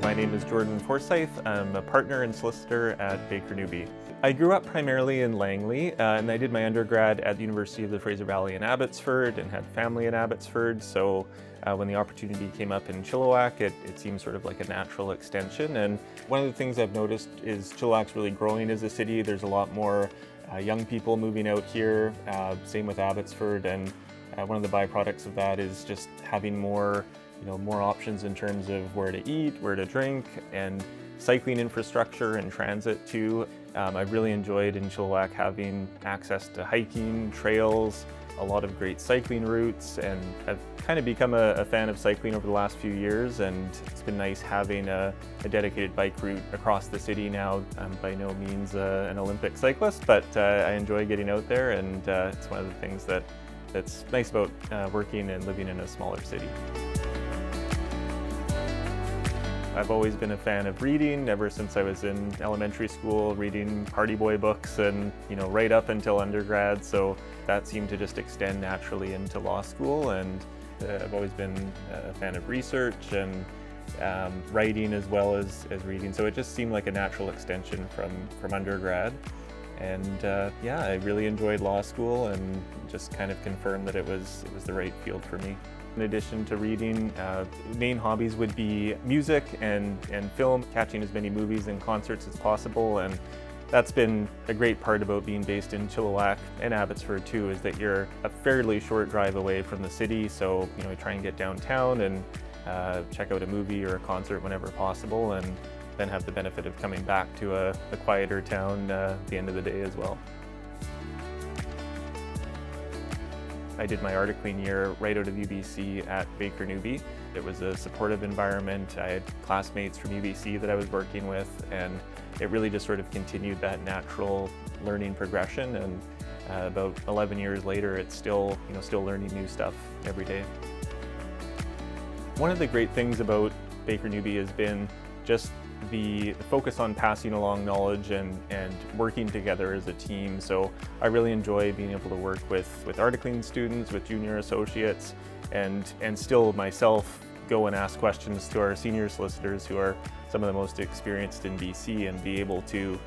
My name is Jordan Forsyth. I'm a partner and solicitor at Baker Newby. I grew up primarily in Langley, and I did my undergrad at the University of the Fraser Valley in Abbotsford and had family in Abbotsford. So when the opportunity came up in Chilliwack, it seemed sort of like a natural extension. And one of the things I've noticed is Chilliwack's really growing as a city. There's a lot more young people moving out here, same with Abbotsford. And one of the byproducts of that is just having more options in terms of where to eat, where to drink, and cycling infrastructure and transit too. I've really enjoyed in Chilliwack having access to hiking, trails, a lot of great cycling routes, and I've kind of become a fan of cycling over the last few years, and it's been nice having a dedicated bike route across the city now. I'm by no means an Olympic cyclist, but I enjoy getting out there, and it's one of the things that's nice about working and living in a smaller city. I've always been a fan of reading ever since I was in elementary school, reading party boy books and right up until undergrad. So that seemed to just extend naturally into law school, and I've always been a fan of research and writing as well as reading. So it just seemed like a natural extension from undergrad. And yeah, I really enjoyed law school and just kind of confirmed that it was the right field for me. In addition to reading, main hobbies would be music and film, catching as many movies and concerts as possible. And that's been a great part about being based in Chilliwack and Abbotsford too, is that you're a fairly short drive away from the city. So I try and get downtown and check out a movie or a concert whenever possible, and then have the benefit of coming back to a quieter town at the end of the day as well. I did my articling year right out of UBC at Baker Newby. It was a supportive environment. I had classmates from UBC that I was working with, and it really just sort of continued that natural learning progression. And about 11 years later, it's still learning new stuff every day. One of the great things about Baker Newby has been just the focus on passing along knowledge and working together as a team. So I really enjoy being able to work with articling students, with junior associates, and still myself go and ask questions to our senior solicitors, who are some of the most experienced in BC, and be able to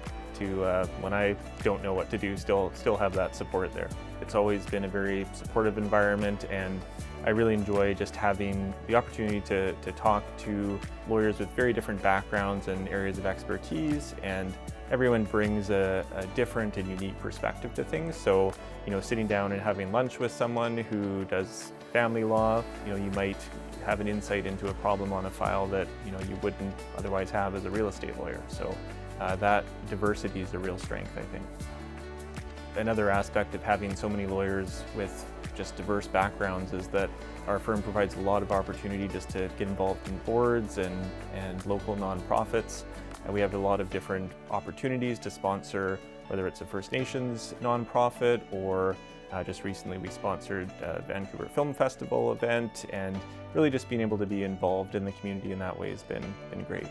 when I don't know what to do, still have that support there. It's always been a very supportive environment, and I really enjoy just having the opportunity to talk to lawyers with very different backgrounds and areas of expertise, and everyone brings a different and unique perspective to things. So, sitting down and having lunch with someone who does family law, you might have an insight into a problem on a file that you wouldn't otherwise have as a real estate lawyer. So that diversity is a real strength, I think. Another aspect of having so many lawyers with just diverse backgrounds is that our firm provides a lot of opportunity just to get involved in boards and local nonprofits. And we have a lot of different opportunities to sponsor, whether it's a First Nations nonprofit, or just recently we sponsored a Vancouver Film Festival event, and really just being able to be involved in the community in that way has been great.